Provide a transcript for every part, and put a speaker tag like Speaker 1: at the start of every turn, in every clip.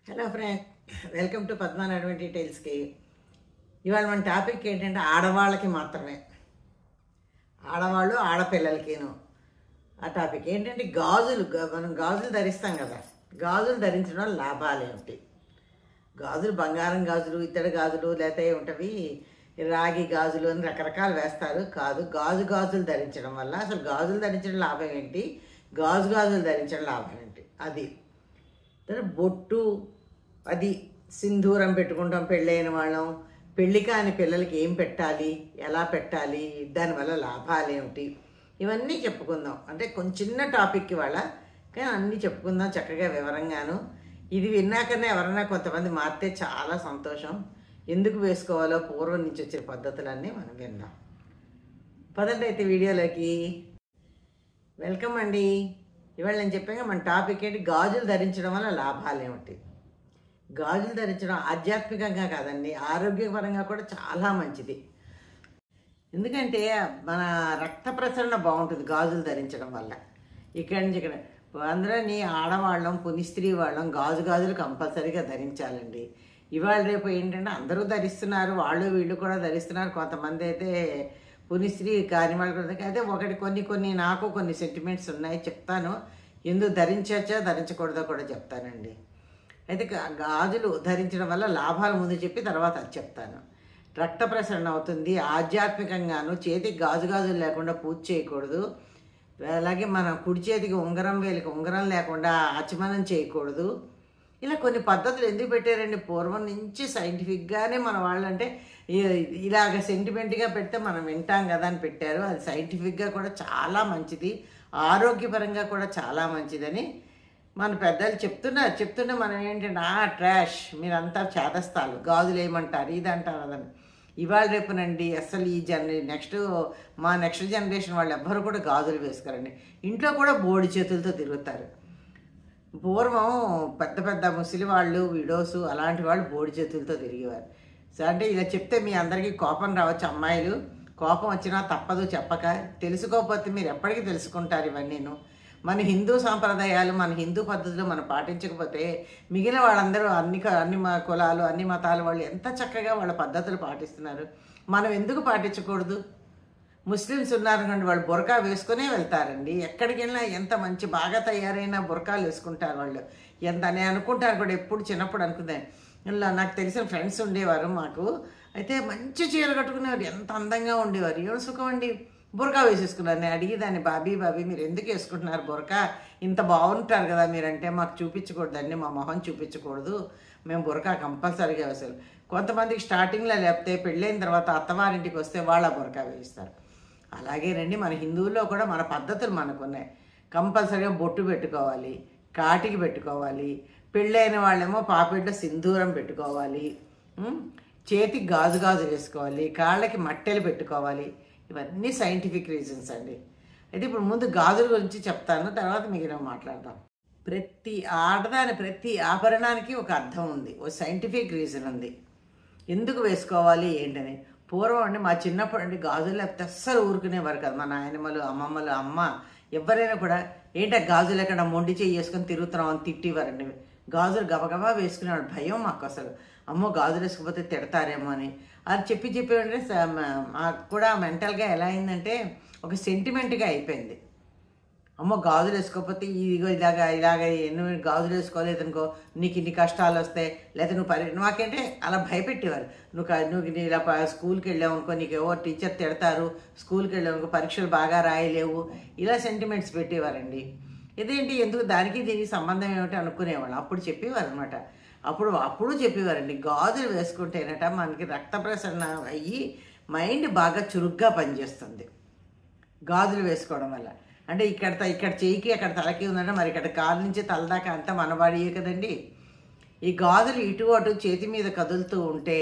Speaker 1: Hello friend, welcome to Padmanabha డీటెయిల్స్కి. ఇవాళ మన టాపిక్ ఏంటంటే ఆడవాళ్ళకి మాత్రమే, ఆడవాళ్ళు ఆడపిల్లలకిను. ఆ టాపిక్ ఏంటంటే గాజులు. మనం గాజులు ధరిస్తాం కదా, గాజులు ధరించడం వల్ల లాభాలు ఏమిటి? గాజులు బంగారం గాజులు, ఇత్తడి గాజులు, లేకపోతే ఉంటవి రాగి గాజులు అని రకరకాలు వేస్తారు. కాదు, గాజులు ధరించడం వల్ల అసలు గాజులు ధరించడం లాభం ఏంటి, గాజులు ధరించడం లాభం ఏంటి? అది బొట్టు, అది సింధూరం పెట్టుకుంటాం పెళ్ళైన వాళ్ళం. పెళ్ళి కాని పిల్లలకి ఏం పెట్టాలి, ఎలా పెట్టాలి, దానివల్ల లాభాలు ఏమిటి, ఇవన్నీ చెప్పుకుందాం. అంటే కొంచెం చిన్న టాపిక్ ఇవాళ, కానీ అన్నీ చెప్పుకుందాం చక్కగా వివరంగాను. ఇది విన్నాకనే ఎవరైనా కొంతమంది మారితే చాలా సంతోషం. ఎందుకు వేసుకోవాలో పూర్వం నుంచి వచ్చే పద్ధతులన్నీ మనం విందాం. పదండి అయితే వీడియోలోకి. వెల్కమ్ అండి. ఇవాళ నేను చెప్పాక మన టాపిక్ ఏంటి, గాజులు ధరించడం వల్ల లాభాలు ఏమిటి? గాజులు ధరించడం ఆధ్యాత్మికంగా కాదండి, ఆరోగ్యపరంగా కూడా చాలా మంచిది. ఎందుకంటే మన రక్త ప్రసరణ బాగుంటుంది గాజులు ధరించడం వల్ల. ఇక్కడి నుంచి ఇక్కడ అందరినీ ఆడవాళ్ళం, పునిస్త్రీ వాళ్ళం గాజులు కంపల్సరీగా ధరించాలండి. ఇవాళ రేపు ఏంటంటే అందరూ ధరిస్తున్నారు, వాళ్ళు వీళ్ళు కూడా ధరిస్తున్నారు. కొంతమంది అయితే పునిస్త్రీ కాని వాళ్ళు కూడా. అయితే కొన్ని నాకు కొన్ని సెంటిమెంట్స్ ఉన్నాయి, చెప్తాను. ఎందుకు ధరించవచ్చో ధరించకూడదో కూడా చెప్తానండి. అయితే గాజులు ధరించడం వల్ల లాభాలు ముందు చెప్పి తర్వాత అది చెప్తాను. రక్త ప్రసరణ అవుతుంది, ఆధ్యాత్మికంగాను. చేతికి గాజులు లేకుండా పూజ చేయకూడదు. అలాగే మన కుడి చేతికి ఉంగరం, వేలికి ఉంగరం లేకుండా ఆచమనం చేయకూడదు. ఇలా కొన్ని పద్ధతులు ఎందుకు పెట్టారండి? పూర్వం నుంచి సైంటిఫిక్గానే మన వాళ్ళంటే ఇలాగ సెంటిమెంట్గా పెడితే మనం వింటాం కదా అని పెట్టారు. అది సైంటిఫిక్గా కూడా చాలా మంచిది, ఆరోగ్యపరంగా కూడా చాలా మంచిదని మన పెద్దలు చెప్తున్నా మనం ఏంటంటే ట్రాష్, మీరంతా చేదస్తాలు, గాజులు ఏమంటారు, ఇది అంటారు అదని. ఇవాళ రేపునండి అసలు ఈ నెక్స్ట్ జనరేషన్ వాళ్ళు ఎవ్వరు కూడా గాజులు వేసుకోరండి. ఇంట్లో కూడా బోడి చేతులతో తిరుగుతారు. పూర్వం పెద్ద ముసలి వాళ్ళు, విడోసు అలాంటి వాళ్ళు బోడి చేతులతో తిరిగేవారు. అంటే ఇలా చెప్తే మీ అందరికీ కోపం రావచ్చు. అమ్మాయిలు కోపం వచ్చినా తప్పదు చెప్పక. తెలుసుకోకపోతే మీరు ఎప్పటికీ తెలుసుకుంటారు ఇవన్నీను. మన హిందూ సాంప్రదాయాలు, మన హిందూ పద్ధతులు మనం పాటించకపోతే మిగిలిన వాళ్ళందరూ అన్ని కులాలు, అన్ని మతాల వాళ్ళు ఎంత చక్కగా వాళ్ళ పద్ధతులు పాటిస్తున్నారు. మనం ఎందుకు పాటించకూడదు? ముస్లిమ్స్ ఉన్నారనుకోండి, వాళ్ళు బురకా వేసుకునే వెళ్తారండి. ఎక్కడికి వెళ్ళినా ఎంత మంచి బాగా తయారైన బురకాలు వేసుకుంటారు వాళ్ళు. నేను అనుకుంటాను కూడా, ఎప్పుడు చిన్నప్పుడు అనుకున్నాను. ఇలా నాకు తెలిసిన ఫ్రెండ్స్ ఉండేవారు మాకు. అయితే మంచి చీర కట్టుకునేవారు, ఎంత అందంగా ఉండేవారు. ఏడు సుఖం అండి, బురకా వేసేసుకున్నారు. నేను అడిగేదాన్ని, బాబీ మీరు ఎందుకు వేసుకుంటున్నారు బురకా? ఇంత బాగుంటారు కదా మీరంటే. మాకు చూపించకూడదండి, మా మొహం చూపించకూడదు, మేము బురకా కంపల్సరీగా వేసారు. కొంతమందికి స్టార్టింగ్లో లేకపోతే పెళ్ళైన తర్వాత అత్తవారింటికి వస్తే వాళ్ళ బురకా వేయిస్తారు. అలాగేనండి మన హిందువుల్లో కూడా మన పద్ధతులు మనకున్నాయి. కంపల్సరీగా బొట్టు పెట్టుకోవాలి, కాటికి పెట్టుకోవాలి. పెళ్ళైన వాళ్ళేమో పాపిట్లో సింధూరం పెట్టుకోవాలి, చేతికి గాజులు వేసుకోవాలి, కాళ్ళకి మట్టెలు పెట్టుకోవాలి. ఇవన్నీ సైంటిఫిక్ రీజన్స్ అండి. అయితే ఇప్పుడు ముందు గాజుల గురించి చెప్తాను, తర్వాత మిగిలిన మాట్లాడదాం. ప్రతి ఆభరణానికి ఒక అర్థం ఉంది, ఓ సైంటిఫిక్ రీజన్ ఉంది ఎందుకు వేసుకోవాలి ఏంటని. పూర్వం అండి మా చిన్నప్పుడు అండి గాజులు లేకపోతే అస్సలు ఊరుకునేవారు కదా. మా నాయనమ్మలు, అమ్మమ్మలు, అమ్మ ఎవరైనా కూడా ఏంటో గాజులు ఎక్కడ మొండి చేయి వేసుకొని తిరుగుతున్నాం అని తిట్టేవారండి. గాజులు గబగబా వేసుకునేవాడు. భయం మాకు అసలు, అమ్మో గాజులు వేసుకుపోతే తిడతారేమో అని. అది చెప్పి మాకు కూడా మెంటల్గా ఎలా అయిందంటే ఒక సెంటిమెంట్గా అయిపోయింది. అమ్మో గాజులు వేసుకోకపోతే ఇలాగ నువ్వు గాజులు వేసుకోలేదనుకో నీకు ఇన్ని కష్టాలు వస్తాయి, లేదా నువ్వు మాకంటే అలా భయపెట్టేవారు. నువ్వు ఇలా స్కూల్కి వెళ్ళావు అనుకో, నీకు ఎవరో టీచర్ తిడతారు, స్కూల్కి వెళ్ళావు అనుకో పరీక్షలు బాగా రాయలేవు, ఇలా సెంటిమెంట్స్ పెట్టేవారండి. ఇదేంటి, ఎందుకు దానికి దీనికి సంబంధం ఏమిటి అనుకునేవాళ్ళు. అప్పుడు చెప్పేవారు అనమాట. అప్పుడు చెప్పేవారండి, గాజులు వేసుకుంటేనట మనకి రక్త ప్రసరణ అయ్యి మైండ్ బాగా చురుగ్గా పనిచేస్తుంది గాజులు వేసుకోవడం వల్ల. అంటే ఇక్కడ చేయికి అక్కడ తలకి ఉందంటే మరి ఇక్కడ కాలు నుంచి తల దాకా అంతా మనవాడియే కదండి. ఈ గాజులు ఇటు అటు చేతి మీద కదులుతూ ఉంటే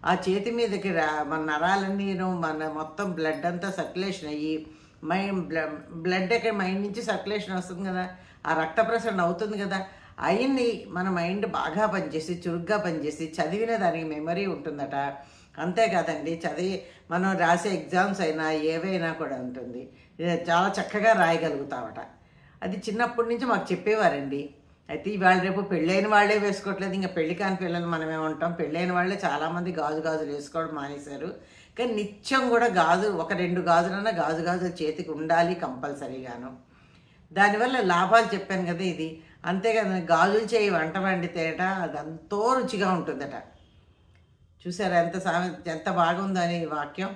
Speaker 1: ఆ చేతి మీదకి మన నరాలన్నీ మన మొత్తం బ్లడ్ అంతా సర్క్యులేషన్ అయ్యి బ్లడ్ ఎక్కడ మైండ్ నుంచి సర్క్యులేషన్ వస్తుంది కదా, ఆ రక్త ప్రసరణ అవుతుంది కదా. అయ్యింది మన మైండ్ బాగా పనిచేసి చురుగ్గా పనిచేసి చదివిన దానికి మెమరీ ఉంటుందట. అంతేకాదండి, మనం రాసే ఎగ్జామ్స్ అయినా ఏవైనా కూడా ఉంటుంది, చాలా చక్కగా రాయగలుగుతామట. అది చిన్నప్పటి నుంచి మాకు చెప్పేవారండి. అయితే ఇవాళ రేపు పెళ్ళైన వాళ్ళే వేసుకోవట్లేదు, ఇంకా పెళ్లి కాని పిల్లలు మనమే ఉంటాం. పెళ్ళైన వాళ్ళే చాలామంది గాజులు వేసుకోవడం మానేశారు. కానీ నిత్యం కూడా ఒక 2 గాజులన్నా గాజులు చేతికి ఉండాలి కంపల్సరీగాను. దానివల్ల లాభాలు చెప్పాను కదా ఇది. అంతేకాదు గాజులు చేయి వంట వండితేట అది ఎంతో రుచిగా ఉంటుందట. చూసారా ఎంత బాగుందో అని వాక్యం.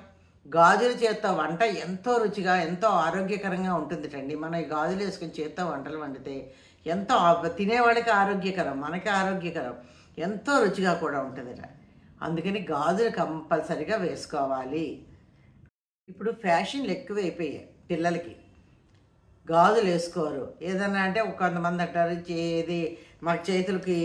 Speaker 1: గాజుల చేత్తో వంట ఎంతో రుచిగా ఎంతో ఆరోగ్యకరంగా ఉంటుందిటండి. మనం ఈ గాజులు వేసుకుని చేత్తో వంటలు వండితే ఎంతో తినేవాళ్ళకి ఆరోగ్యకరం, మనకి ఆరోగ్యకరం, ఎంతో రుచిగా కూడా ఉంటుందిట. అందుకని గాజులు కంపల్సరిగా వేసుకోవాలి. ఇప్పుడు ఫ్యాషన్లు ఎక్కువైపోయాయి, పిల్లలకి గాజులు వేసుకోరు. ఏదన్నా అంటే కొంతమంది అంటారు ఏది మాకు చేతులకి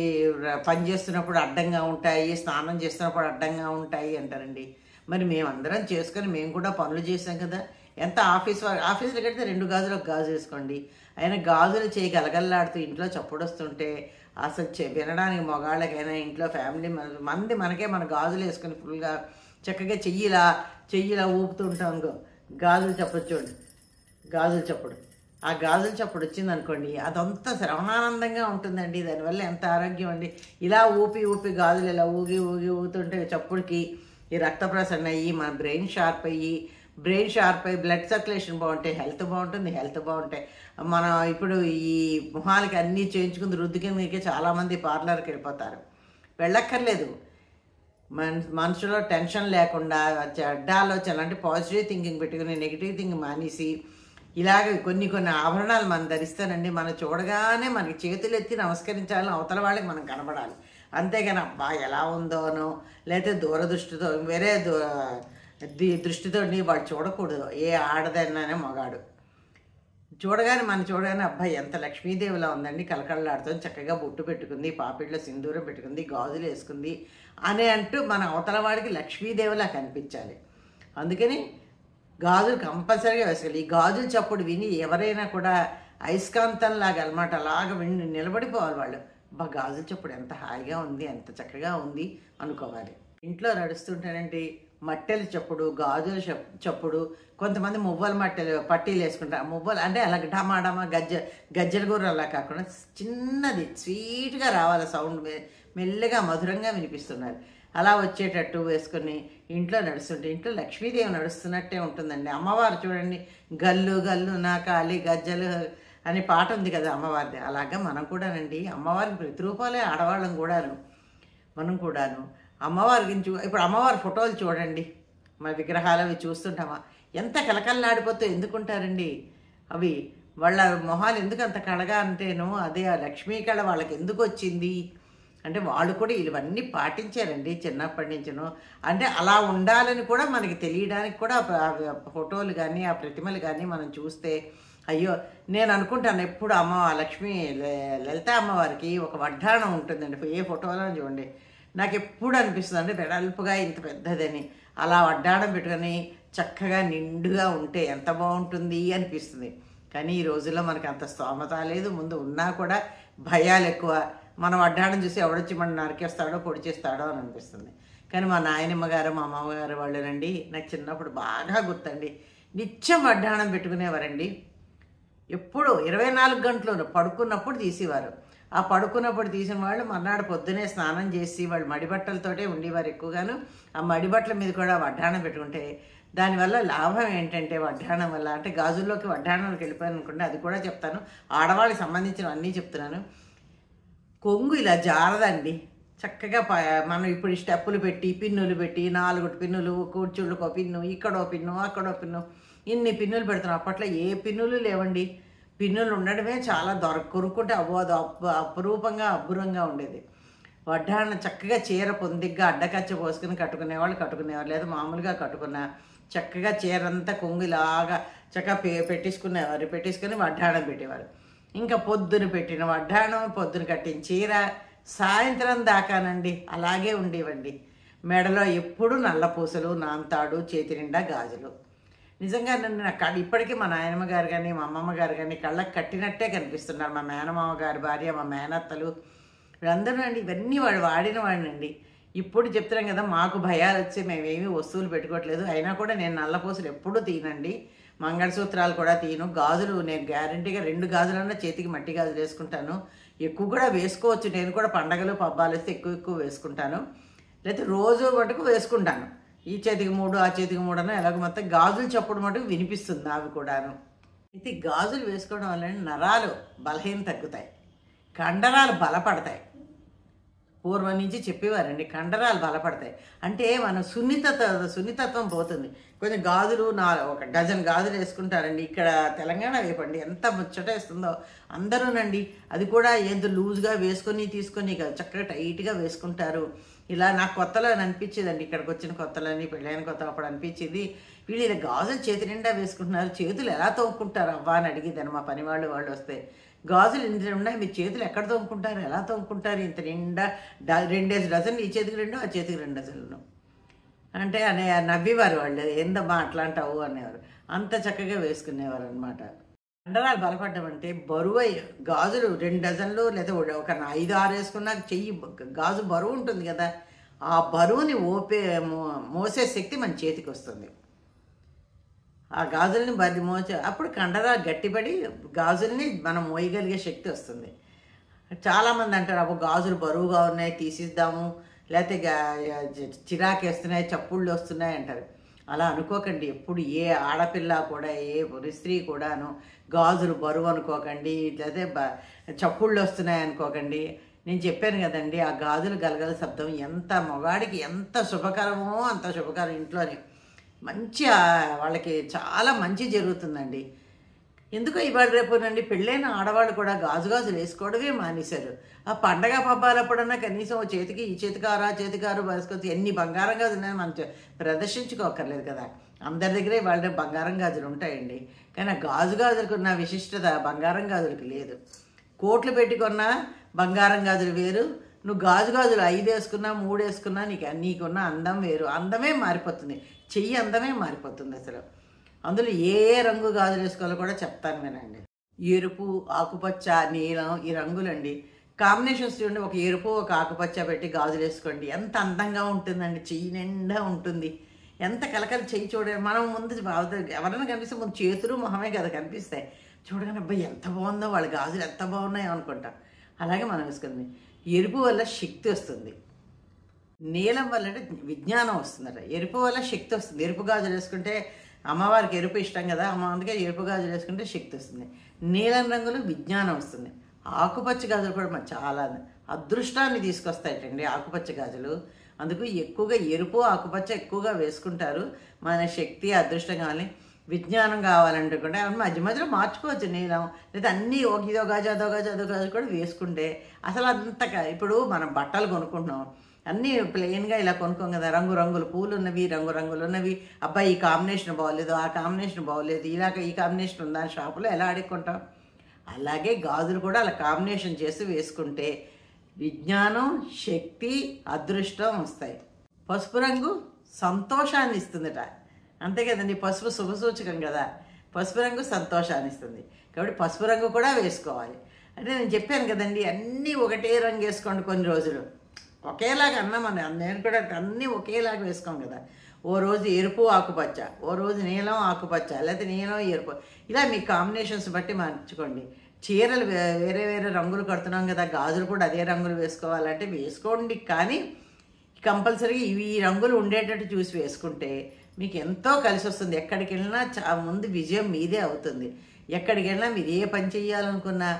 Speaker 1: పని చేస్తున్నప్పుడు అడ్డంగా ఉంటాయి, స్నానం చేస్తున్నప్పుడు అడ్డంగా ఉంటాయి అంటారండి. మరి మేమందరం చేసుకొని మేము కూడా పనులు చేసాం కదా. ఎంత ఆఫీసులో కడితే 2 గాజులు ఒక గాజు వేసుకోండి. అయినా గాజులు చేయి గలగల్లాడుతూ ఇంట్లో చప్పుడు వస్తుంటే అసలు వినడానికి మగాళ్ళకైనా ఇంట్లో ఫ్యామిలీ మంది మనకే మన గాజులు వేసుకొని ఫుల్గా చక్కగా చెయ్యిలా ఊపుతుంటాం. గాజులు చప్పుడు చూడండి, గాజులు చప్పుడు. ఆ గాజుల చప్పుడు వచ్చింది అనుకోండి, అదంతా శ్రవణానందంగా ఉంటుందండి. దానివల్ల ఎంత ఆరోగ్యం అండి. ఇలా ఊపి గాజులు ఇలా ఊగుతుంటే చప్పుడుకి ఈ రక్త ప్రసరణ అయ్యి మన బ్రెయిన్ షార్ప్ అయ్యి బ్లడ్ సర్క్యులేషన్ బాగుంటాయి, హెల్త్ బాగుంటాయి. మనం ఇప్పుడు ఈ మొహాలకి అన్నీ చేయించుకుని రుద్దుకి చాలామంది పార్లర్కి వెళ్ళిపోతారు. వెళ్ళక్కర్లేదు. మనసులో టెన్షన్ లేకుండా చెడ్డ ఆలోచనలు అంటే పాజిటివ్ థింకింగ్ పెట్టుకుని నెగిటివ్ థింకింగ్ మానేసి ఇలాగ కొన్ని ఆభరణాలు మనం ధరిస్తానండి. మనం చూడగానే మనకి చేతులు ఎత్తి నమస్కరించాలని అవతల వాళ్ళకి మనం కనబడాలి. అంతేగాని అబ్బా ఎలా ఉందోనో లేకపోతే దూరదృష్టితో వేరే దృష్టితో వాడు చూడకూడదు. ఏ ఆడదన్నానే మగాడు చూడగానే అబ్బాయి ఎంత లక్ష్మీదేవిలా ఉందండి, కలకళ్ళాడుతుంది, చక్కగా బొట్టు పెట్టుకుంది, పాపిట్లో సింధూరం పెట్టుకుంది, గాజులు వేసుకుంది అని అంటూ మన అవతల వాడికి లక్ష్మీదేవిలా కనిపించాలి. అందుకని గాజులు కంపల్సరీగా వేసుకోవాలి. ఈ గాజులు చప్పుడు విని ఎవరైనా కూడా అయస్కాంతంలాగా అనమాట అలాగ నిలబడిపోవాలి వాళ్ళు. గాజులు చప్పుడు ఎంత హాయిగా ఉంది, ఎంత చక్కగా ఉంది అనుకోవాలి. ఇంట్లో నడుస్తుంటేనండి మట్టెలు చప్పుడు, గాజుల చప్పుడు. కొంతమంది మువ్వల పట్టీలు వేసుకుంటారు. మువ్వలు అంటే అలా డమా గజ్జల కూర అలా కాకుండా చిన్నది స్వీట్గా రావాలి సౌండ్, మెల్లగా మధురంగా వినిపిస్తున్నారు. అలా వచ్చేటట్టు వేసుకొని ఇంట్లో నడుస్తుంటే ఇంట్లో లక్ష్మీదేవి నడుస్తున్నట్టే ఉంటుందండి. అమ్మవారు చూడండి, గల్లు నా కాలి గజ్జలు అనే పాట ఉంది కదా అమ్మవారిది. అలాగా మనం కూడానండి అమ్మవారికి ప్రతిరూపాలే ఆడవాళ్ళం కూడాను. మనం కూడాను అమ్మవారికి ఇప్పుడు అమ్మవారి ఫోటోలు చూడండి, మన విగ్రహాలు అవి చూస్తుంటామా ఎంత కలకల్లాడిపోతూ ఎందుకుంటారండి. అవి వాళ్ళ మొహాలు ఎందుకు అంత కళగా అంటేను అదే ఆ లక్ష్మీ కళ వాళ్ళకి ఎందుకు వచ్చింది అంటే వాళ్ళు కూడా ఇవన్నీ పాటించారండి చిన్నప్పటి నుంచిను. అంటే అలా ఉండాలని కూడా మనకి తెలియడానికి కూడా ఫోటోలు కానీ ఆ ప్రతిమలు కానీ మనం చూస్తే అయ్యో నేను అనుకుంటాను ఎప్పుడు లక్ష్మీ లలిత అమ్మవారికి ఒక వడ్డాణం ఉంటుందండి. ఏ ఫోటోలో చూడండి నాకు ఎప్పుడు అనిపిస్తుంది అంటే వెడల్పుగా ఇంత పెద్దదని అలా వడ్డాణం పెట్టుకొని చక్కగా నిండుగా ఉంటే ఎంత బాగుంటుంది అనిపిస్తుంది. కానీ ఈ రోజుల్లో మనకి అంత స్తోమత లేదు. ముందు ఉన్నా కూడా భయాలు ఎక్కువ. మనం వడ్డాణం చూసి ఎవడొచ్చి మనం నరికేస్తాడో పొడి చేస్తాడో అని అనిపిస్తుంది. కానీ మా నాయనమ్మ గారు మా అమ్మగారు వాళ్ళనండి నాకు చిన్నప్పుడు బాగా గుర్తండి, నిత్యం వడ్డాణం పెట్టుకునేవారండి. ఎప్పుడు 24 గంటలు పడుకున్నప్పుడు తీసేవారు. ఆ పడుకున్నప్పుడు తీసిన వాళ్ళు మర్నాడు పొద్దునే స్నానం చేసి వాళ్ళు మడిబట్టలతోటే ఉండేవారు ఎక్కువగాను. ఆ మడిబట్టల మీద కూడా వడ్డాణం పెట్టుకుంటే దానివల్ల లాభం ఏంటంటే వడ్డాణం వల్ల అంటే గాజుల్లోకి వడ్డాణాలకు వెళ్ళిపోయాను అనుకోండి, అది కూడా చెప్తాను. ఆడవాళ్ళకి సంబంధించిన అన్నీ చెప్తున్నాను. కొంగు ఇలా జారదండి, చక్కగా మనం ఇప్పుడు స్టెప్పులు పెట్టి పిన్నులు పెట్టి 4 పిన్నులు, కూర్చుళ్ళకో పిన్ను, ఇక్కడో పిన్ను, అక్కడో పిన్ను, ఇన్ని పిన్నులు పెడుతున్నాం. అప్పట్లో ఏ పిన్నులు లేవండి. పిన్నులు ఉండడమే చాలా కొరుక్కుంటే అది అపురూపంగా అబ్బురంగా ఉండేది. వడ్డాణం చక్కగా చీర పొందిగ్గా అడ్డకచ్చ పోసుకుని కట్టుకునేవారు లేదా మామూలుగా కట్టుకున్న చక్కగా చీరంతా కొంగులాగా చక్కగా పెట్టేసుకుని వడ్డాణం పెట్టేవారు. ఇంకా పొద్దున పెట్టిన వడ్డాణం, పొద్దున కట్టిన చీర సాయంత్రం దాకానండి అలాగే ఉండేవండి. మెడలో ఎప్పుడు నల్ల పూసలు, నాంతాడు, చేతి నిండా గాజులు. నిజంగా నన్ను ఇప్పటికీ మా నాయనమ్మ గారు కానీ మా అమ్మమ్మ గారు కానీ కళ్ళకు కట్టినట్టే కనిపిస్తున్నారు. మా మేనమామ గారి భార్య, మా మేనత్తలు వీళ్ళందరూ అండి ఇవన్నీ వాడు వాడిన వాడినండి. ఇప్పుడు చెప్తున్నాం కదా మాకు భయాలు వచ్చి మేమేమీ వస్తువులు పెట్టుకోవట్లేదు. అయినా కూడా నేను నల్లపూసలు ఎప్పుడూ తీనండి, మంగళసూత్రాలు కూడా తీను. గాజులు నేను గ్యారంటీగా 2 గాజులన్నా చేతికి మట్టి గాజులు వేసుకుంటాను. ఎక్కువ కూడా వేసుకోవచ్చు. నేను కూడా పండగలు పబ్బాలు వస్తే ఎక్కువ ఎక్కువ వేసుకుంటాను, లేకపోతే రోజు మటుకు వేసుకుంటాను. ఈ చేతికి 3 ఆ చేతికి 3 అన్న ఎలాగో మొత్తం గాజులు చప్పుడు మటుకు వినిపిస్తుంది అవి కూడాను. అయితే గాజులు వేసుకోవడం వల్ల నరాలు బలహీన తగ్గుతాయి, కండరాలు బలపడతాయి. పూర్వం నుంచి చెప్పేవారండి, కండరాలు బలపడతాయి అంటే మనం సున్నితత్వం పోతుంది. కొంచెం గాజులు ఒక డజన్ గాజులు వేసుకుంటారండి. ఇక్కడ తెలంగాణ వేపండి ఎంత ముచ్చట వేస్తుందో అందరూనండి. అది కూడా ఏదో లూజ్గా వేసుకొని తీసుకొని చక్కగా టైట్గా వేసుకుంటారు. ఇలా నాకు కొత్తలో అనిపించేదండి, ఇక్కడికి వచ్చిన కొత్తలని పెళ్ళైన కొత్త అప్పుడు అనిపించేది, వీళ్ళు ఇలా గాజులు చేతి నిండా వేసుకుంటున్నారు, చేతులు ఎలా తోముకుంటారు అవ్వా అని అడిగేదాన్ని మా పని వాళ్ళు వస్తే. గాజులు ఇంత ఉన్నాయి, మీ చేతులు ఎక్కడ తోముకుంటారు, ఎలా తోముకుంటారు, ఇంత నిండా 2 డజన్లు, ఈ చేతికి 2 ఆ చేతికి 2 డజన్లు అంటే నవ్వేవారు వాళ్ళు. ఏందమ్మా అట్లా అంటావు అనేవారు. అంత చక్కగా వేసుకునేవారు అనమాట. కండరాలు బలపడ్డం అంటే బరువు గాజులు 2 డజన్లు లేదా ఒక 5-6 వేసుకున్నా చెయ్యి గాజు బరువు ఉంటుంది కదా, ఆ బరువుని మోసే శక్తి మన చేతికి వస్తుంది. ఆ గాజుల్ని మోసే అప్పుడు కండరాలు గట్టిపడి గాజుల్ని మనం మోయగలిగే శక్తి వస్తుంది. చాలామంది అంటారు, అప్పుడు గాజులు బరువుగా ఉన్నాయి తీసిద్దాము, లేకపోతే చిరాకేస్తున్నాయి, చప్పుళ్ళు వస్తున్నాయి అంటారు. అలా అనుకోకండి. ఎప్పుడు ఏ ఆడపిల్ల కూడా ఏ స్త్రీ కూడాను గాజులు బరువు అనుకోకండి, లేకపోతే చప్పుళ్ళు వస్తున్నాయి అనుకోకండి. నేను చెప్పాను కదండి, ఆ గాజులు గలగల శబ్దం ఎంత మగాడికి ఎంత శుభకరమో అంత శుభకరం. ఇంట్లోనే మంచి వాళ్ళకి చాలా మంచి జరుగుతుందండి. ఎందుకో ఇవాళ రేపునండి పెళ్ళైన ఆడవాళ్ళు కూడా గాజులు వేసుకోవడమే మానేశారు. ఆ పండగ పబ్బాలప్పుడన్నా కనీసం ఓ చేతికి ఈ చేతికారు ఆ చేతికారు వేసుకోవచ్చు. ఎన్ని బంగారం గాజులు మనం ప్రదర్శించుకోకర్లేదు కదా, అందరి దగ్గరే వాళ్ళ బంగారం గాజులు ఉంటాయండి. కానీ ఆ గాజులకు ఉన్న విశిష్టత బంగారం గాజులకి లేదు. కోట్లు పెట్టుకున్నా బంగారం గాజులు వేరు, నువ్వు గాజులు 5 వేసుకున్నా 3 వేసుకున్నా నీకున్న అందం వేరు. అందమే మారిపోతుంది, చెయ్యి అందమే మారిపోతుంది అసలు. అందులో ఏ రంగు గాజులు వేసుకోవాలో కూడా చెప్తాను వినండి. ఎరుపు, ఆకుపచ్చ, నీలం ఈ రంగులండి కాంబినేషన్స్ చూడండి. ఒక ఎరుపు ఒక ఆకుపచ్చ పెట్టి గాజులు వేసుకోండి, ఎంత అందంగా ఉంటుందండి. చెయ్యి నిండా ఉంటుంది, ఎంత కలకల చెయ్యి చూడండి. మనం ముందు ఎవరైనా కనిపిస్తే ముందు చేతులు మొహమే కదా కనిపిస్తాయి. చూడగానే అబ్బాయి ఎంత బాగుందో, వాళ్ళ గాజులు ఎంత బాగున్నాయో అనుకుంటాం. అలాగే మనం వేసుకుంది. ఎరుపు వల్ల శక్తి వస్తుంది, నీలం వల్ల అంటే విజ్ఞానం వస్తుందట. ఎరుపు వల్ల శక్తి వస్తుంది. ఎరుపు గాజులు వేసుకుంటే అమ్మవారికి ఎరుపు ఇష్టం కదా, అందుకే ఎరుపు గాజులు వేసుకుంటే శక్తి వస్తుంది. నీలం రంగులు విజ్ఞానం వస్తుంది. ఆకుపచ్చ గాజులు కూడా చాలా అదృష్టాన్ని తీసుకొస్తాయటండి ఆకుపచ్చ గాజులు. అందుకు ఎక్కువగా ఎరుపు ఆకుపచ్చ ఎక్కువగా వేసుకుంటారు. మన శక్తి అదృష్టం కావాలి, విజ్ఞానం కావాలనుకుంటే అవి మధ్య మధ్యలో మార్చుకోవచ్చు. నీలం లేదా అన్నీ ఇదో గాజు అదో గాజు కూడా వేసుకుంటే అసలు అంతగా. ఇప్పుడు మనం బట్టలు కొనుక్కుంటున్నాం, అన్నీ ప్లెయిన్గా ఇలా కొనుక్కోం కదా, రంగురంగులు పూలు ఉన్నవి, రంగురంగులు ఉన్నవి. అబ్బాయి ఈ కాంబినేషన్ బాగోలేదు, ఆ కాంబినేషన్ బాగోలేదు, ఈ కాంబినేషన్ ఉందా షాపులో ఎలా అడుక్కుంటాం. అలాగే గాజులు కూడా అలా కాంబినేషన్ చేసి వేసుకుంటే విజ్ఞానం, శక్తి, అదృష్టం వస్తాయి. పసుపు రంగు సంతోషాన్ని ఇస్తుందట, అంతే కదండి. పసుపు శుభసూచకం కదా, పసుపు రంగు సంతోషాన్ని ఇస్తుంది. కాబట్టి పసుపు రంగు కూడా వేసుకోవాలి. అంటే నేను చెప్పాను కదండి, అన్నీ ఒకటే రంగు వేసుకోండి కొన్ని రోజులు. ఒకేలాగా నేను కూడా అన్నీ ఒకేలాగా వేసుకోం కదా. ఓ రోజు ఎరుపు ఆకుపచ్చ, ఓ రోజు నీలం ఆకుపచ్చ, లేకపోతే నీలం ఎరుపు, ఇలా మీ కాంబినేషన్స్ బట్టి మార్చుకోండి. చీరలు వేరే వేరే రంగులు కడుతున్నాం కదా, గాజులు కూడా అదే రంగులు వేసుకోవాలంటే వేసుకోండి. కానీ కంపల్సరీగా ఈ రంగులు ఉండేటట్టు చూసి వేసుకుంటే మీకు ఎంతో కలిసి వస్తుంది. ఎక్కడికి వెళ్ళినా ముందు విజయం మీదే అవుతుంది. ఎక్కడికి వెళ్ళినా మీరు ఏ పని చేయాలనుకున్నా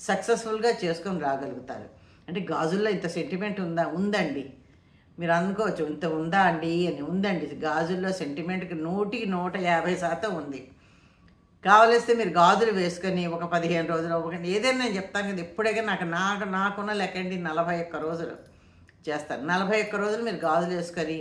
Speaker 1: సక్సెస్ఫుల్గా చేసుకొని రాగలుగుతారు. అంటే గాజుల్లో ఇంత సెంటిమెంట్ ఉందండి. మీరు అనుకోవచ్చు ఇంత ఉందా అండి అని. ఉందండి, గాజుల్లో సెంటిమెంట్కి 100% ఉంది. కావలిస్తే మీరు గాజులు వేసుకొని ఒక 15 రోజులు ఏదైనా నేను చెప్తాను కదా, ఎప్పుడైనా నాకున్న లెక్కండి 41 రోజులు చేస్తాను. 41 రోజులు మీరు గాజులు వేసుకొని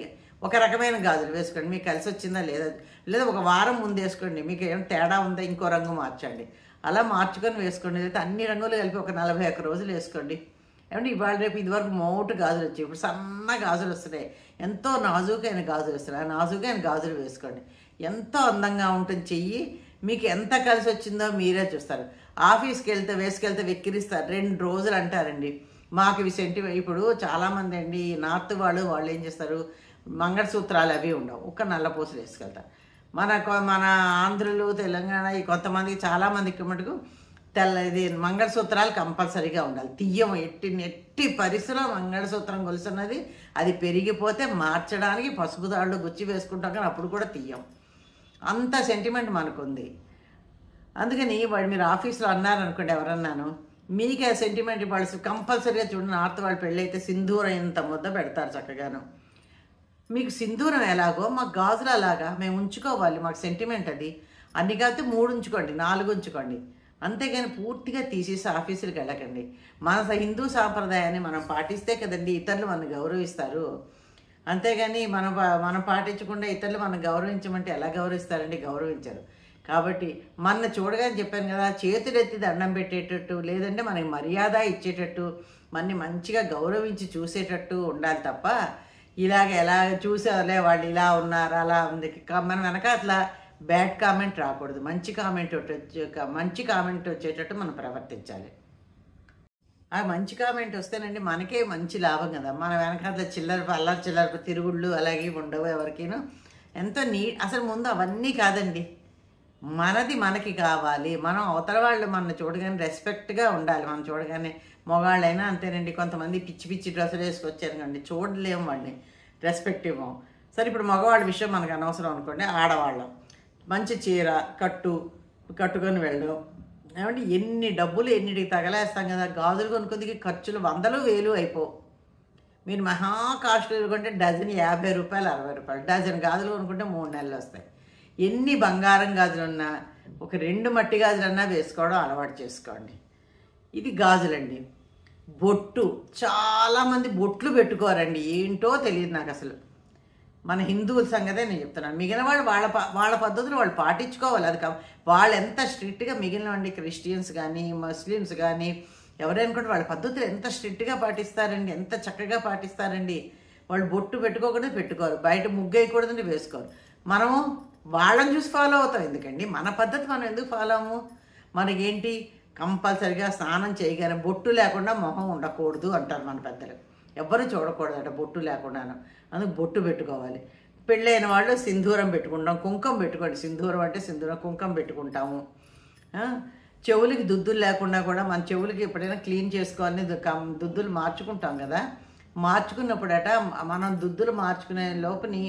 Speaker 1: ఒక రకమైన గాజులు వేసుకోండి, మీకు కలిసి వచ్చిందా లేదా ఒక వారం ముందు వేసుకోండి, మీకు ఏం తేడా ఉందా ఇంకో రంగు మార్చండి. అలా మార్చుకొని వేసుకోండి. లేదా అన్ని రంగులు కలిపి ఒక 41 రోజులు వేసుకోండి. ఏమంటే ఇవాళ రేపు ఇదివరకు మోటు గాజులు వచ్చాయి, ఇప్పుడు సన్న గాజులు వస్తున్నాయి, ఎంతో నాజూకైన గాజులు వస్తున్నాయి. ఆ నాజూకైన గాజులు వేసుకోండి, ఎంతో అందంగా ఉంటుంది చెయ్యి. మీకు ఎంత కలిసి వచ్చిందో మీరే చూస్తారు. ఆఫీస్కి వేసుకెళ్తే వెక్కిరిస్తారు, 2 రోజులు అంటారండి మాకు ఇవి ఇప్పుడు చాలామంది అండి నార్త్ వాళ్ళు ఏం చేస్తారు, మంగళసూత్రాలు అవి ఉండవు, ఒక్క నల్లపూసలు వేసుకెళ్తారు. మన ఆంధ్రులు తెలంగాణ కొంతమందికి చాలామందికి మటుకు ఇది మంగళసూత్రాలు కంపల్సరీగా ఉండాలి. తీయం ఎట్టి పరిస్థితిలో మంగళసూత్రం గొలుసున్నది అది పెరిగిపోతే మార్చడానికి పసుపు తాళ్ళు గుచ్చి వేసుకుంటాం, కానీ అప్పుడు కూడా తీయం. అంత సెంటిమెంట్ మనకుంది. అందుకని వాడు మీరు ఆఫీస్లో అన్నారనుకోండి ఎవరన్నాను, మీకు ఆ సెంటిమెంట్ వాళ్ళు కంపల్సరీగా చూడండి. నార్త్ వాళ్ళు పెళ్ళి అయితే సింధూరం ఇంత ముద్ద పెడతారు చక్కగాను. మీకు సింధూరం ఎలాగో మాకు గాజులు అలాగా మేము ఉంచుకోవాలి, మాకు సెంటిమెంట్ అది. అన్ని కాకపోతే 3 ఉంచుకోండి, 4 ఉంచుకోండి, అంతేగాని పూర్తిగా తీసేసి ఆఫీసులకు వెళ్ళకండి. మన హిందూ సాంప్రదాయాన్ని మనం పాటిస్తే కదండి ఇతరులు మనల్ని గౌరవిస్తారు. అంతేగాని మనం పాటించకుండా ఇతరులు మనం గౌరవించమంటే ఎలా గౌరవిస్తారండి? గౌరవించరు. కాబట్టి మన చూడగానే చెప్పాను కదా, చేతులెత్తి దండం పెట్టేటట్టు, లేదంటే మనకి మర్యాద ఇచ్చేటట్టు, మనని మంచిగా గౌరవించి చూసేటట్టు ఉండాలి తప్ప ఇలాగ ఎలా చూసేవాళ్ళే వాళ్ళు ఇలా ఉన్నారు అలా ఉంది మన వెనక అట్లా బ్యాడ్ కామెంట్ రాకూడదు. మంచి కామెంట్ వచ్చేటట్టు మనం ప్రవర్తించాలి. ఆ మంచి కామెంట్ వస్తేనండి మనకే మంచి లాభం కదా. మన వెనకాల చిల్లర తిరుగుళ్ళు అలాగే ఉండవు ఎవరికీను. ఎంతో అసలు ముందు అవన్నీ కాదండి, మనది మనకి కావాలి. మనం అవతల వాళ్ళు మన చూడగానే రెస్పెక్ట్గా ఉండాలి. మనం చూడగానే మగవాళ్ళైనా అంతేనండి, కొంతమంది పిచ్చి డ్రెస్సులు వేసుకొచ్చారు చూడలేము, వాడిని రెస్పెక్ట్ ఇవ్వం. సరే ఇప్పుడు మగవాళ్ళ విషయం మనకు అనవసరం అనుకోండి, ఆడవాళ్ళం మంచి చీర కట్టుకొని వెళ్ళడం ఏమంటే ఎన్ని డబ్బులు ఎన్నిటికి తగలేస్తాం కదా. గాజులు కొనుక్కుందికి ఖర్చులు 100,000 అయిపోవు. మీరు మహా కాస్ట్లీలు కొంటే డజన్ 50 రూపాయలు 60 రూపాయలు, డజన్ గాజులు కొనుక్కుంటే 3 నెలలు వస్తాయి. ఎన్ని బంగారం గాజులున్నా ఒక 2 మట్టి గాజులన్నా వేసుకోవడం అలవాటు చేసుకోండి. ఇది గాజులండి. బొట్టు, చాలామంది బొట్లు పెట్టుకోరండి, ఏంటో తెలియదు నాకు అసలు. మన హిందువుల సంగతే నేను చెప్తున్నాను. మిగిలిన వాళ్ళు వాళ్ళ పద్ధతులు వాళ్ళు పాటించుకోవాలి. అది వాళ్ళు ఎంత స్ట్రిక్ట్గా మిగిలినవండి క్రిస్టియన్స్ కానీ ముస్లిమ్స్ కానీ ఎవరైనా వాళ్ళ పద్ధతులు ఎంత స్ట్రిక్ట్గా పాటిస్తారండి, ఎంత చక్కగా పాటిస్తారండి. వాళ్ళు బొట్టు పెట్టుకోకూడదు పెట్టుకోరు, బయట ముగ్గేయకూడదని వేసుకోరు. మనము వాళ్ళని చూసి ఫాలో అవుతాం. ఎందుకండి మన పద్ధతి మనం ఎందుకు ఫాలో అవ్వము? మనకేంటి కంపల్సరిగా స్నానం చేయగానే బొట్టు లేకుండా మొహం ఉండకూడదు అంటారు మన పెద్దలు. ఎవ్వరు చూడకూడదట బొట్టు లేకుండాను. అందుకు బొట్టు పెట్టుకోవాలి. పెళ్ళైన వాళ్ళు సింధూరం పెట్టుకుంటాం, కుంకుమ పెట్టుకోండి. సింధూరం అంటే సింధూరం, కుంకుమ పెట్టుకుంటాము. చెవులకి దుద్దులు లేకుండా కూడా మన చెవులకి ఎప్పుడైనా క్లీన్ చేసుకోవాలని దుద్దులు మార్చుకుంటాం కదా. మార్చుకున్నప్పుడట మనం దుద్దులు మార్చుకునే లోపుని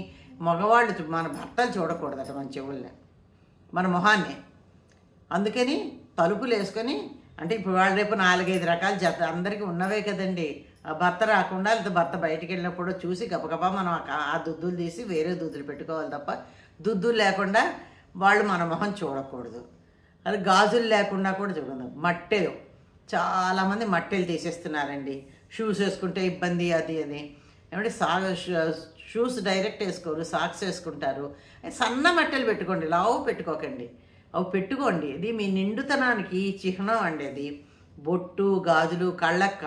Speaker 1: మగవాళ్ళు మన భర్తలు చూడకూడదట మన చెవుల్ని, మన మొహాన్ని. అందుకని తలుపులు వేసుకొని, అంటే ఇప్పుడు వాళ్ళు రేపు 4-5 రకాల జత అందరికీ ఉన్నవే కదండి. ఆ భర్త రాకుండా లేదా భర్త బయటికి వెళ్ళినప్పుడు చూసి గబగబా మనం ఆ దుద్దులు తీసి వేరే దుద్దులు పెట్టుకోవాలి తప్ప దుద్దులు లేకుండా వాళ్ళు మన మొహం చూడకూడదు. అది గాజులు లేకుండా కూడా చూడదు. మట్టెలు, చాలామంది మట్టెలు తీసేస్తున్నారండి. షూస్ వేసుకుంటే ఇబ్బంది అది ఏమంటే షూస్ డైరెక్ట్ వేసుకోరు, సాక్స్ వేసుకుంటారు. సన్న మట్టెలు పెట్టుకోండి, లావు పెట్టుకోకండి. అవి పెట్టుకోండి, ఇది మీ నిండుతనానికి చిహ్నం అండి. అది బొట్టు గాజులు, కళ్ళకు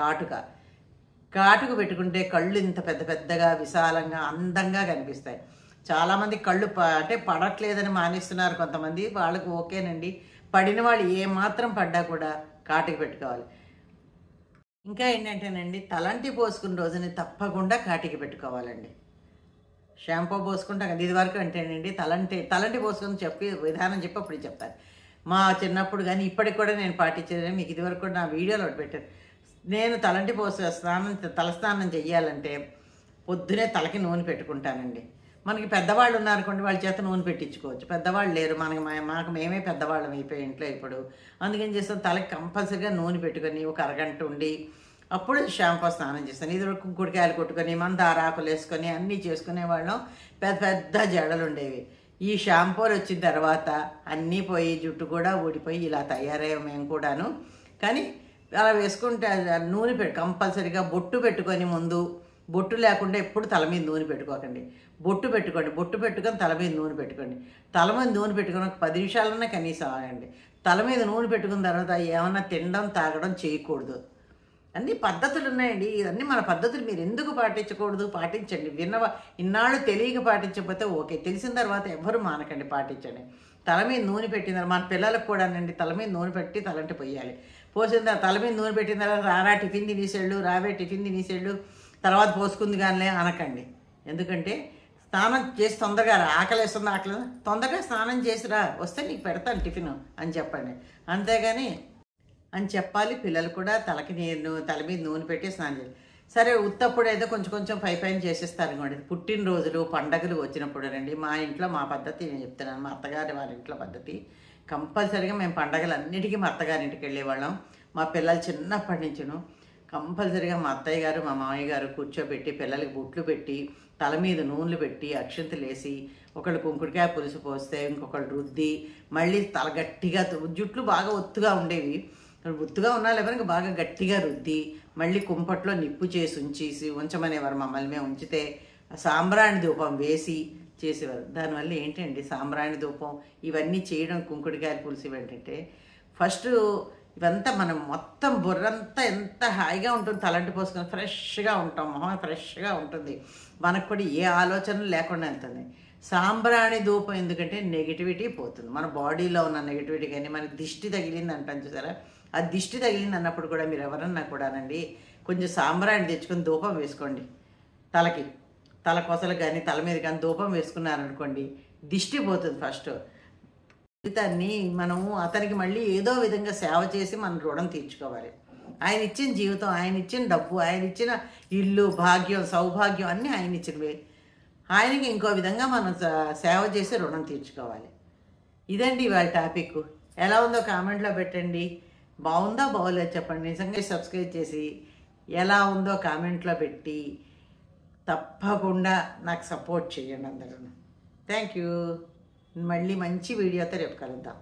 Speaker 1: కాటుకు పెట్టుకుంటే కళ్ళు ఇంత పెద్దగా విశాలంగా అందంగా కనిపిస్తాయి. చాలామంది కళ్ళు అంటే పడట్లేదని మానేస్తున్నారు కొంతమంది. వాళ్ళకు ఓకేనండి, పడిన వాళ్ళు ఏమాత్రం పడ్డా కూడా కాటుకు పెట్టుకోవాలి. ఇంకా ఏంటంటేనండి, తలంటి పోసుకున్న రోజుని తప్పకుండా కాటికి పెట్టుకోవాలండి. షాంపూ పోసుకుంటాం కదా ఇదివరకు అంటేనండి, తలంటి పోసుకొని విధానం చెప్పి అప్పుడు చెప్తాను. మా చిన్నప్పుడు కానీ ఇప్పటికి కూడా నేను పాటించేదని మీకు ఇదివరకు కూడా నా వీడియోలో పెట్టాను. నేను తలంటి తలస్నానం చెయ్యాలంటే పొద్దునే తలకి నూనె పెట్టుకుంటానండి. మనకి పెద్దవాళ్ళు ఉన్నారనుకోండి, వాళ్ళ చేత నూనె పెట్టించుకోవచ్చు. పెద్దవాళ్ళు లేరు, మాకు మేమే పెద్దవాళ్ళం అయిపోయి ఇంట్లో ఇప్పుడు. అందుకని చేస్తాం, తలకి కంపల్సరీగా నూనె పెట్టుకొని ఒక అరగంట ఉండి అప్పుడు షాంపూ స్నానం చేస్తాను. ఇది కుంకుడుకాయలు కొట్టుకొని మందారాకులు వేసుకొని అన్నీ చేసుకునేవాళ్ళం. పెద్ద జడలు ఉండేవి. ఈ షాంపూలు వచ్చిన తర్వాత అన్నీ పోయి జుట్టు కూడా ఊడిపోయి ఇలా తయారయ్యాం మేము కూడాను. కానీ అలా వేసుకుంటే నూనె కంపల్సరీగా బొట్టు పెట్టుకొని ముందు, బొట్టు లేకుండా ఎప్పుడు తల మీద నూనె పెట్టుకోకండి. బొట్టు పెట్టుకొని తల మీద నూనె పెట్టుకోండి. తల మీద నూనె పెట్టుకొని ఒక 10 నిమిషాలన్నా కనీసం ఆగండి. తల మీద నూనె పెట్టుకున్న తర్వాత ఏమన్నా తినడం తాగడం చేయకూడదు. అన్ని పద్ధతులు ఉన్నాయండి. ఇవన్నీ మన పద్ధతులు మీరు ఎందుకు పాటించకూడదు? పాటించండి. ఇన్నాళ్ళు తెలియక పాటించకపోతే ఓకే, తెలిసిన తర్వాత ఎవ్వరూ మానకండి, పాటించండి. తల మీద నూనె పెట్టిన తర్వాత మన పిల్లలకు కూడానండి తల మీద నూనె పెట్టి తలంటి పోయాలి. పోసిన తర్వాత తల మీద నూనె పెట్టిన తర్వాత రావే టిఫిన్ తినేసేళ్ళు తర్వాత పోసుకుంది కానీ అనకండి. ఎందుకంటే స్నానం చేసి తొందరగా ఆకలి తొందరగా స్నానం చేసిరా, వస్తే నీకు పెడతాను టిఫిన్ అని చెప్పండి. అంతేగాని అని చెప్పాలి. పిల్లలు కూడా తల మీద నూనె పెట్టి స్నానం చేయాలి. సరే ఉత్తప్పుడు ఏదో కొంచెం కొంచెం పైన చేసేస్తారు అనుకోండి. పుట్టినరోజులు పండగలు వచ్చినప్పుడు రండి, మా ఇంట్లో మా పద్ధతి నేను చెప్తున్నాను, మా అత్తగారి వాళ్ళ ఇంట్లో పద్ధతి. కంపల్సరీగా మేము పండగలన్నిటికీ మా అత్తగారింటికి వెళ్ళేవాళ్ళం. మా పిల్లలు చిన్నప్పటి నుంచిను కంపల్సరీగా మా అత్తయ్య గారు మా మామయ్య గారు కూర్చోబెట్టి పిల్లలకి బొట్లు పెట్టి తల మీద నూనెలు పెట్టి అక్షంతలు వేసి ఒకళ్ళు కుంకుడికాయ పులుసు పోస్తే ఇంకొకళ్ళు రుద్ది మళ్ళీ తల గట్టిగా జుట్లు బాగా ఒత్తుగా ఉండేవి, ఒత్తుగా ఉన్నా లేకపోతే బాగా గట్టిగా రుద్ది మళ్ళీ కుంపట్లో నిప్పు చేసి ఉంచమనేవారు మమ్మల్ని. మేము ఉంచితే సాంబ్రాణి ధూపం వేసి చేసేవారు. దానివల్ల ఏంటండి సాంబ్రాణి ధూపం ఇవన్నీ చేయడం కుంకుడికాయల పులుసు ఏంటంటే ఫస్ట్ ఇవంతా మనం మొత్తం బుర్రంతా ఎంత హాయిగా ఉంటుంది, తలంటి పోసుకొని ఫ్రెష్గా ఉంటాం, మొహం ఫ్రెష్గా ఉంటుంది, మనకు కూడా ఏ ఆలోచనలు లేకుండా వెళ్తుంది. సాంబ్రాణి ధూపం ఎందుకంటే నెగిటివిటీ పోతుంది, మన బాడీలో ఉన్న నెగిటివిటీ. కానీ మనకి దిష్టి తగిలింది అంటాం చూసారా, ఆ దిష్టి తగిలింది అన్నప్పుడు కూడా మీరు ఎవరన్నా కూడానండి కొంచెం సాంబ్రాణి తెచ్చుకొని ధూపం వేసుకోండి. తల కొసలు కానీ తల మీద కానీ ధూపం వేసుకున్నారనుకోండి దిష్టి పోతుంది. ఫస్ట్ జీవితాన్ని మనము అతనికి మళ్ళీ ఏదో విధంగా సేవ చేసి మన రుణం తీర్చుకోవాలి. ఆయన ఇచ్చిన జీవితం, ఆయన ఇచ్చిన డబ్బు, ఆయన ఇచ్చిన ఇల్లు, భాగ్యం, సౌభాగ్యం అన్నీ ఆయన ఇచ్చినవే. ఆయనకి ఇంకో విధంగా మనం సేవ చేసి రుణం తీర్చుకోవాలి. ఇదండి ఇవాళ టాపిక్. ఎలా ఉందో కామెంట్లో పెట్టండి. బాగుందా బాగోలేదు చెప్పండి. నిజంగా సబ్స్క్రైబ్ చేసి ఎలా ఉందో కామెంట్లో పెట్టి తప్పకుండా నాకు సపోర్ట్ చేయండి అందరూ. Thank you. మళ్ళీ మంచి వీడియోతో రేపు కలుద్దాం.